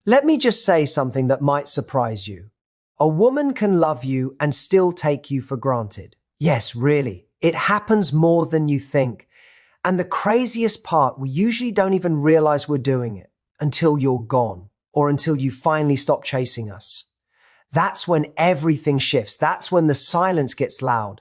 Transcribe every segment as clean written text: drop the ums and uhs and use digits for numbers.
Let me just say something that might surprise you. A woman can love you and still take you for granted. Yes, really. It happens more than you think. And the craziest part, we usually don't even realize we're doing it until you're gone or until you finally stop chasing us. That's when everything shifts. That's when the silence gets loud.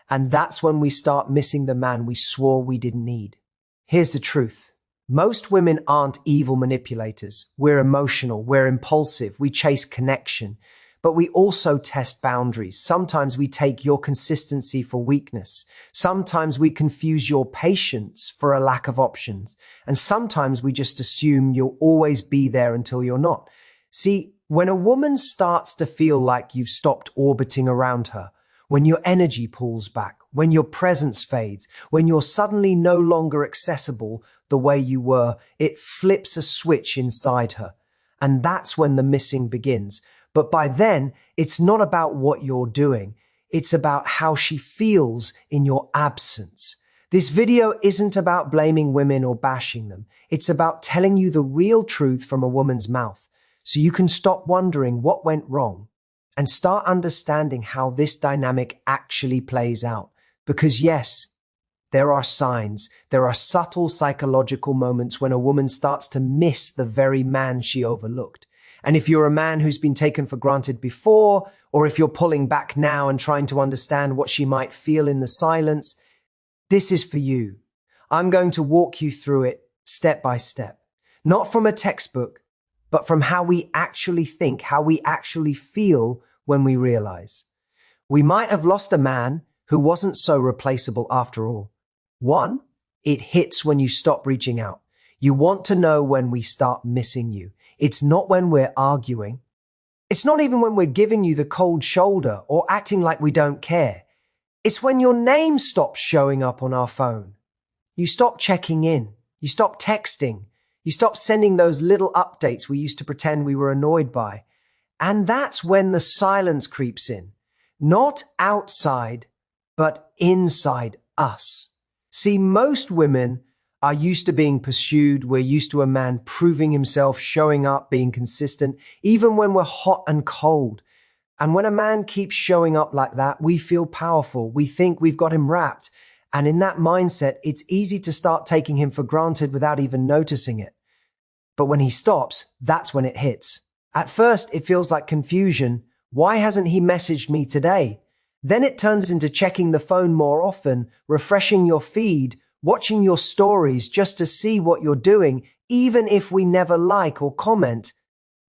And that's when we start missing the man we swore we didn't need. Here's the truth. Most women aren't evil manipulators. We're emotional. We're impulsive. We chase connection. But we also test boundaries. Sometimes we take your consistency for weakness. Sometimes we confuse your patience for a lack of options. And sometimes we just assume you'll always be there until you're not. See, when a woman starts to feel like you've stopped orbiting around her, when your energy pulls back, when your presence fades, when you're suddenly no longer accessible the way you were, it flips a switch inside her. And that's when the missing begins. But by then, it's not about what you're doing. It's about how she feels in your absence. This video isn't about blaming women or bashing them. It's about telling you the real truth from a woman's mouth, so you can stop wondering what went wrong and start understanding how this dynamic actually plays out. Because yes, there are signs, there are subtle psychological moments when a woman starts to miss the very man she overlooked. And if you're a man who's been taken for granted before, or if you're pulling back now and trying to understand what she might feel in the silence, this is for you. I'm going to walk you through it step by step, not from a textbook, but from how we actually think, how we actually feel when we realize. We might have lost a man who wasn't so replaceable after all. One, it hits when you stop reaching out. You want to know when we start missing you. It's not when we're arguing. It's not even when we're giving you the cold shoulder or acting like we don't care. It's when your name stops showing up on our phone. You stop checking in. You stop texting. You stop sending those little updates we used to pretend we were annoyed by. And that's when the silence creeps in. Not outside, but inside us. See, most women are used to being pursued. We're used to a man proving himself, showing up, being consistent, even when we're hot and cold. And when a man keeps showing up like that, we feel powerful. We think we've got him wrapped. And in that mindset, it's easy to start taking him for granted without even noticing it. But when he stops, that's when it hits. At first, it feels like confusion. Why hasn't he messaged me today? Then it turns into checking the phone more often, refreshing your feed, watching your stories just to see what you're doing, even if we never like or comment.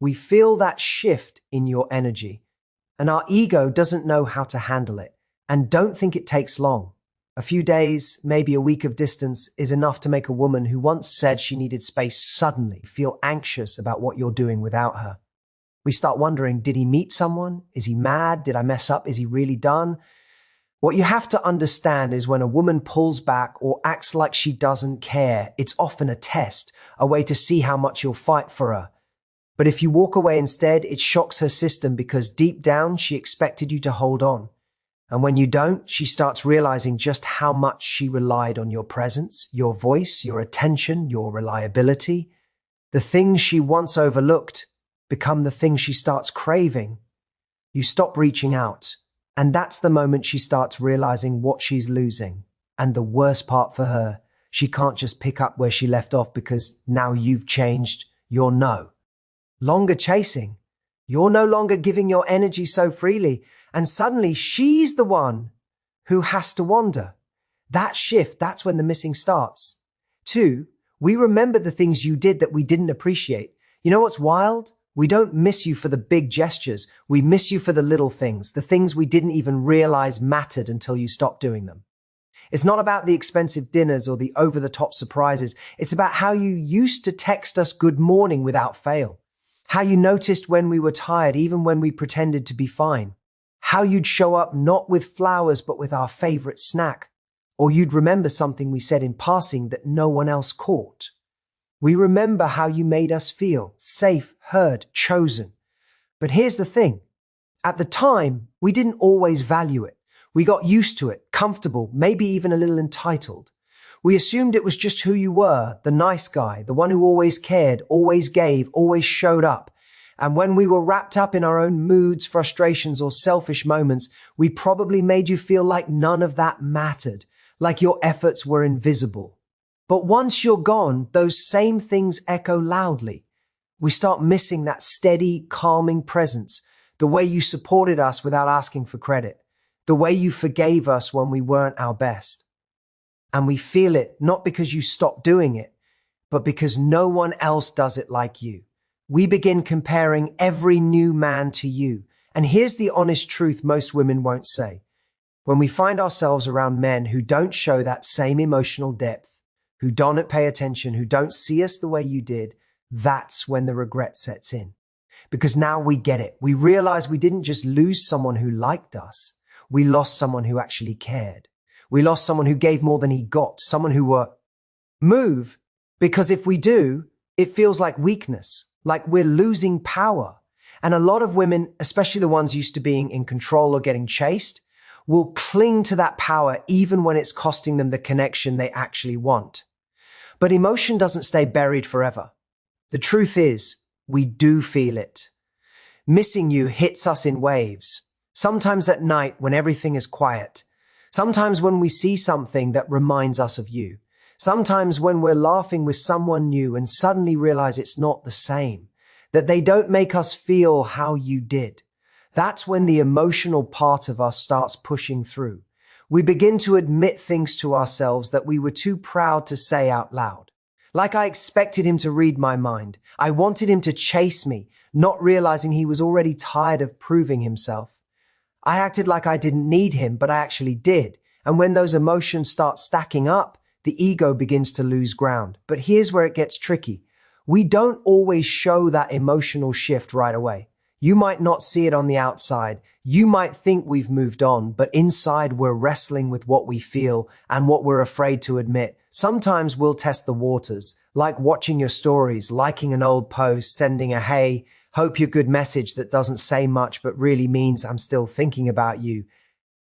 We feel that shift in your energy, and our ego doesn't know how to handle it, and don't think it takes long. A few days, maybe a week of distance is enough to make a woman who once said she needed space suddenly feel anxious about what you're doing without her. We start wondering, did he meet someone? Is he mad? Did I mess up? Is he really done? What you have to understand is when a woman pulls back or acts like she doesn't care, it's often a test, a way to see how much you'll fight for her. But if you walk away instead, it shocks her system because deep down she expected you to hold on. And when you don't, she starts realizing just how much she relied on your presence, your voice, your attention, your reliability. The things she once overlooked become the things she starts craving. You stop reaching out. And that's the moment she starts realizing what she's losing. And the worst part for her, she can't just pick up where she left off because now you've changed your no. Longer chasing. You're no longer giving your energy so freely. And suddenly she's the one who has to wander. That shift, that's when the missing starts. 2, we remember the things you did that we didn't appreciate. You know what's wild? We don't miss you for the big gestures. We miss you for the little things, the things we didn't even realize mattered until you stopped doing them. It's not about the expensive dinners or the over-the-top surprises. It's about how you used to text us good morning without fail. How you noticed when we were tired, even when we pretended to be fine. How you'd show up not with flowers, but with our favorite snack. Or you'd remember something we said in passing that no one else caught. We remember how you made us feel safe, heard, chosen. But here's the thing. At the time, we didn't always value it. We got used to it, comfortable, maybe even a little entitled. We assumed it was just who you were, the nice guy, the one who always cared, always gave, always showed up. And when we were wrapped up in our own moods, frustrations, or selfish moments, we probably made you feel like none of that mattered, like your efforts were invisible. But once you're gone, those same things echo loudly. We start missing that steady, calming presence, the way you supported us without asking for credit, the way you forgave us when we weren't our best. And we feel it not because you stopped doing it, but because no one else does it like you. We begin comparing every new man to you. And here's the honest truth most women won't say. When we find ourselves around men who don't show that same emotional depth, who don't pay attention, who don't see us the way you did, that's when the regret sets in. Because now we get it. We realize we didn't just lose someone who liked us. We lost someone who actually cared. We lost someone who gave more than he got, someone who were move. Because if we do, it feels like weakness, like we're losing power. And a lot of women, especially the ones used to being in control or getting chased, will cling to that power even when it's costing them the connection they actually want. But emotion doesn't stay buried forever. The truth is, we do feel it. Missing you hits us in waves. Sometimes at night when everything is quiet. Sometimes when we see something that reminds us of you. Sometimes when we're laughing with someone new and suddenly realize it's not the same, that they don't make us feel how you did. That's when the emotional part of us starts pushing through. We begin to admit things to ourselves that we were too proud to say out loud. Like I expected him to read my mind. I wanted him to chase me, not realizing he was already tired of proving himself. I acted like I didn't need him, but I actually did. And when those emotions start stacking up, the ego begins to lose ground. But here's where it gets tricky. We don't always show that emotional shift right away. You might not see it on the outside. You might think we've moved on, but inside we're wrestling with what we feel and what we're afraid to admit. Sometimes we'll test the waters, like watching your stories, liking an old post, sending a hey, hope you're good message that doesn't say much but really means I'm still thinking about you.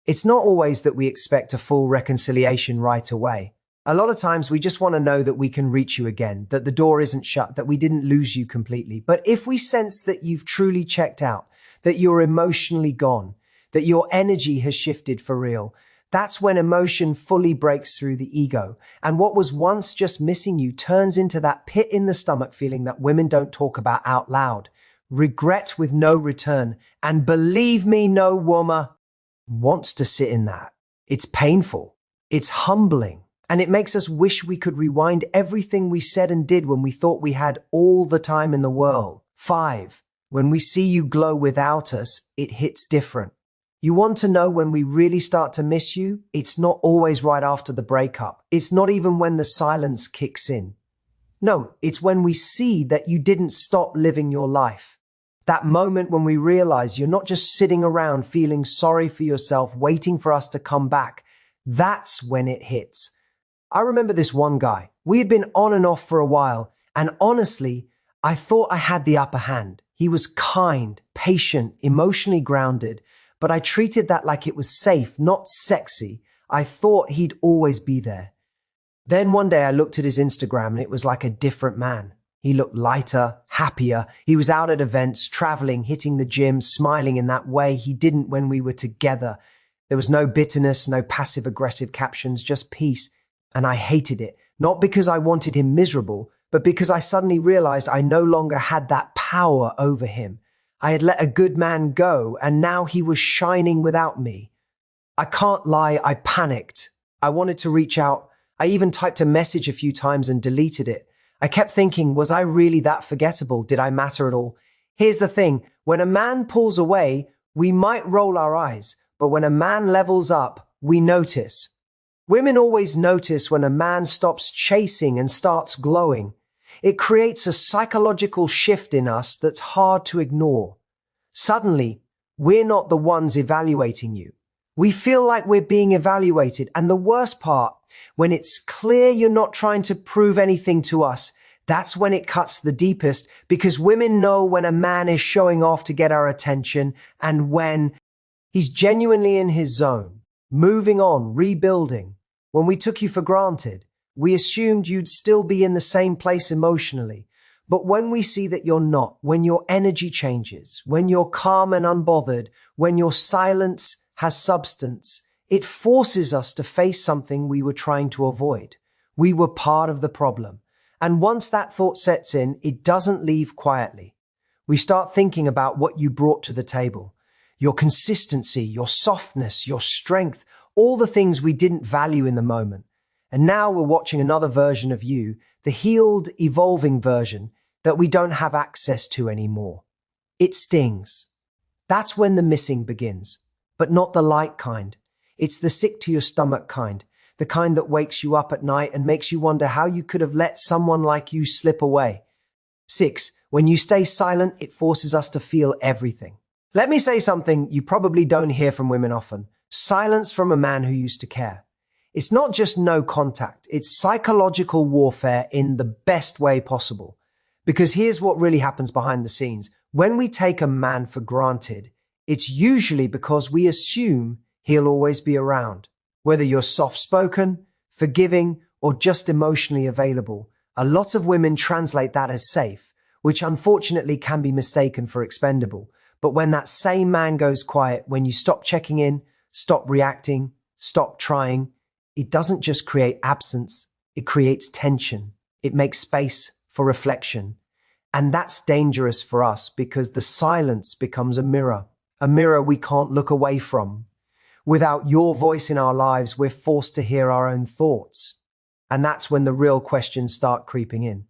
It's not always that we expect a full reconciliation right away. A lot of times we just want to know that we can reach you again, that the door isn't shut, that we didn't lose you completely. But if we sense that you've truly checked out, that you're emotionally gone, that your energy has shifted for real, that's when emotion fully breaks through the ego. And what was once just missing you turns into that pit in the stomach feeling that women don't talk about out loud. Regret with no return. And believe me, no woman wants to sit in that. It's painful. It's humbling. And it makes us wish we could rewind everything we said and did when we thought we had all the time in the world. 5. When we see you glow without us, it hits different. You want to know when we really start to miss you? It's not always right after the breakup. It's not even when the silence kicks in. No, it's when we see that you didn't stop living your life. That moment when we realize you're not just sitting around feeling sorry for yourself, waiting for us to come back. That's when it hits. I remember this one guy. We had been on and off for a while, and honestly, I thought I had the upper hand. He was kind, patient, emotionally grounded, but I treated that like it was safe, not sexy. I thought he'd always be there. Then one day I looked at his Instagram and it was like a different man. He looked lighter, happier. He was out at events, traveling, hitting the gym, smiling in that way he didn't when we were together. There was no bitterness, no passive-aggressive captions, just peace. And I hated it, not because I wanted him miserable, but because I suddenly realized I no longer had that power over him. I had let a good man go, and now he was shining without me. I can't lie, I panicked. I wanted to reach out. I even typed a message a few times and deleted it. I kept thinking, was I really that forgettable? Did I matter at all? Here's the thing, when a man pulls away, we might roll our eyes, but when a man levels up, we notice. Women always notice when a man stops chasing and starts glowing. It creates a psychological shift in us that's hard to ignore. Suddenly, we're not the ones evaluating you. We feel like we're being evaluated. And the worst part, when it's clear you're not trying to prove anything to us, that's when it cuts the deepest, because women know when a man is showing off to get our attention and when he's genuinely in his zone. Moving on, rebuilding. When we took you for granted, we assumed you'd still be in the same place emotionally. But when we see that you're not, when your energy changes, when you're calm and unbothered, when your silence has substance, it forces us to face something we were trying to avoid. We were part of the problem. And once that thought sets in, it doesn't leave quietly. We start thinking about what you brought to the table. Your consistency, your softness, your strength, all the things we didn't value in the moment. And now we're watching another version of you, the healed, evolving version that we don't have access to anymore. It stings. That's when the missing begins, but not the light kind. It's the sick to your stomach kind, the kind that wakes you up at night and makes you wonder how you could have let someone like you slip away. 6. When you stay silent, it forces us to feel everything. Let me say something you probably don't hear from women often. Silence from a man who used to care. It's not just no contact. It's psychological warfare in the best way possible. Because here's what really happens behind the scenes. When we take a man for granted, it's usually because we assume he'll always be around. Whether you're soft-spoken, forgiving, or just emotionally available, a lot of women translate that as safe, which unfortunately can be mistaken for expendable. But when that same man goes quiet, when you stop checking in, stop reacting, stop trying, it doesn't just create absence, it creates tension. It makes space for reflection. And that's dangerous for us because the silence becomes a mirror we can't look away from. Without your voice in our lives, we're forced to hear our own thoughts. And that's when the real questions start creeping in.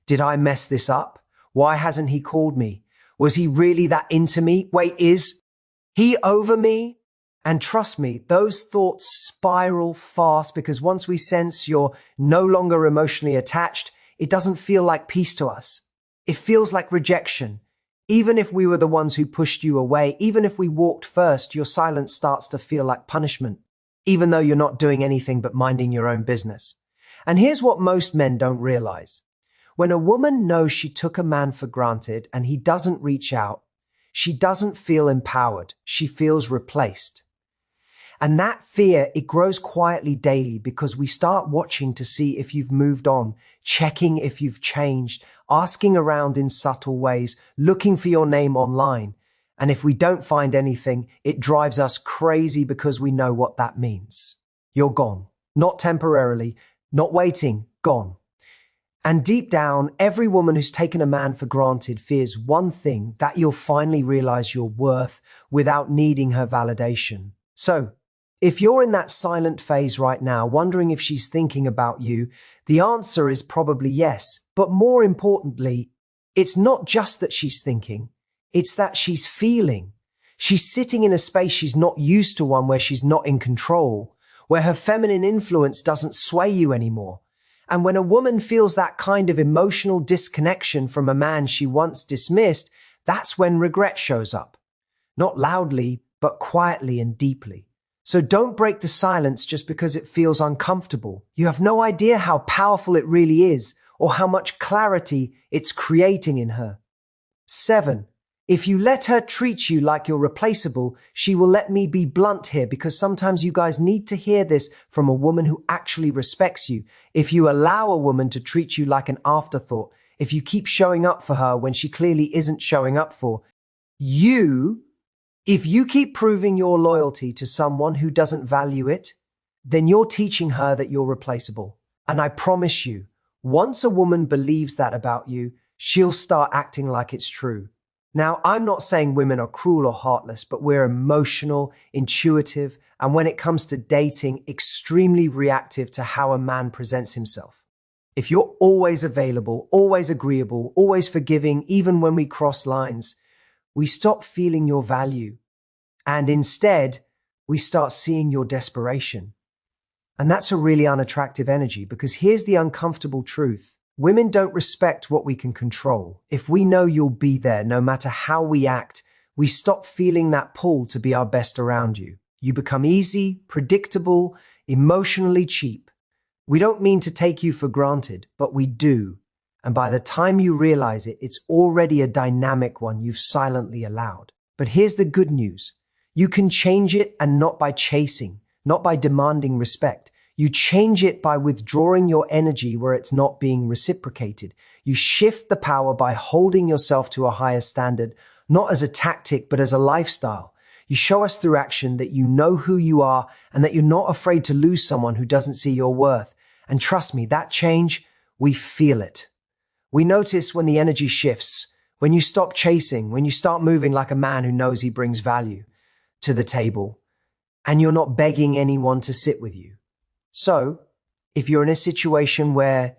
Did I mess this up? Why hasn't he called me? Was he really that into me? Wait, is he over me? And trust me, those thoughts spiral fast because once we sense you're no longer emotionally attached, it doesn't feel like peace to us. It feels like rejection. Even if we were the ones who pushed you away, even if we walked first, your silence starts to feel like punishment, even though you're not doing anything but minding your own business. And here's what most men don't realize. When a woman knows she took a man for granted and he doesn't reach out, she doesn't feel empowered. She feels replaced. And that fear, it grows quietly daily because we start watching to see if you've moved on, checking if you've changed, asking around in subtle ways, looking for your name online. And if we don't find anything, it drives us crazy because we know what that means. You're gone. Not temporarily, not waiting, gone. And deep down, every woman who's taken a man for granted fears one thing, that you'll finally realize your worth without needing her validation. So, if you're in that silent phase right now, wondering if she's thinking about you, the answer is probably yes. But more importantly, it's not just that she's thinking, it's that she's feeling. She's sitting in a space she's not used to, one where she's not in control, where her feminine influence doesn't sway you anymore. And when a woman feels that kind of emotional disconnection from a man she once dismissed, that's when regret shows up. Not loudly, but quietly and deeply. So don't break the silence just because it feels uncomfortable. You have no idea how powerful it really is or how much clarity it's creating in her. 7. If you let her treat you like you're replaceable, she will let me be blunt here because sometimes you guys need to hear this from a woman who actually respects you. If you allow a woman to treat you like an afterthought, if you keep showing up for her when she clearly isn't showing up for you, if you keep proving your loyalty to someone who doesn't value it, then you're teaching her that you're replaceable. And I promise you, once a woman believes that about you, she'll start acting like it's true. Now, I'm not saying women are cruel or heartless, but we're emotional, intuitive, and when it comes to dating, extremely reactive to how a man presents himself. If you're always available, always agreeable, always forgiving, even when we cross lines, we stop feeling your value. And instead, we start seeing your desperation. And that's a really unattractive energy because here's the uncomfortable truth. Women don't respect what we can control. If we know you'll be there, no matter how we act, we stop feeling that pull to be our best around you. You become easy, predictable, emotionally cheap. We don't mean to take you for granted, but we do. And by the time you realize it, it's already a dynamic one you've silently allowed. But here's the good news. You can change it, and not by chasing, not by demanding respect. You change it by withdrawing your energy where it's not being reciprocated. You shift the power by holding yourself to a higher standard, not as a tactic, but as a lifestyle. You show us through action that you know who you are and that you're not afraid to lose someone who doesn't see your worth. And trust me, that change, we feel it. We notice when the energy shifts, when you stop chasing, when you start moving like a man who knows he brings value to the table, and you're not begging anyone to sit with you. So, if you're in a situation where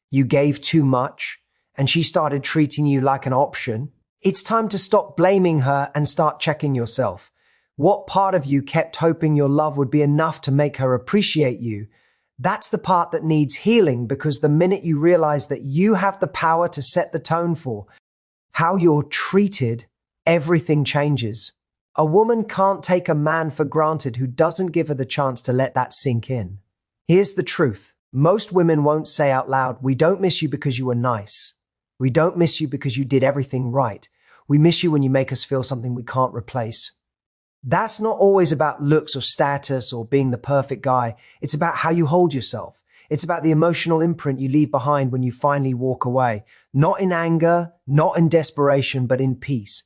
you gave too much and she started treating you like an option, it's time to stop blaming her and start checking yourself. What part of you kept hoping your love would be enough to make her appreciate you? That's the part that needs healing, because the minute you realize that you have the power to set the tone for how you're treated, everything changes. A woman can't take a man for granted who doesn't give her the chance to let that sink in. Here's the truth. Most women won't say out loud, "We don't miss you because you were nice. We don't miss you because you did everything right. We miss you when you make us feel something we can't replace." That's not always about looks or status or being the perfect guy. It's about how you hold yourself. It's about the emotional imprint you leave behind when you finally walk away. Not in anger, not in desperation, but in peace.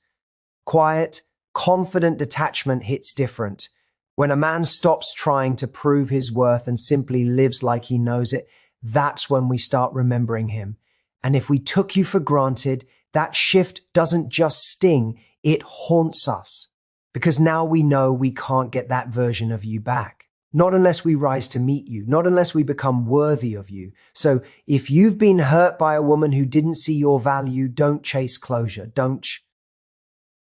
Quiet, confident detachment hits different. When a man stops trying to prove his worth and simply lives like he knows it, that's when we start remembering him. And if we took you for granted, that shift doesn't just sting, it haunts us. Because now we know we can't get that version of you back. Not unless we rise to meet you, not unless we become worthy of you. So if you've been hurt by a woman who didn't see your value, don't chase closure. Don't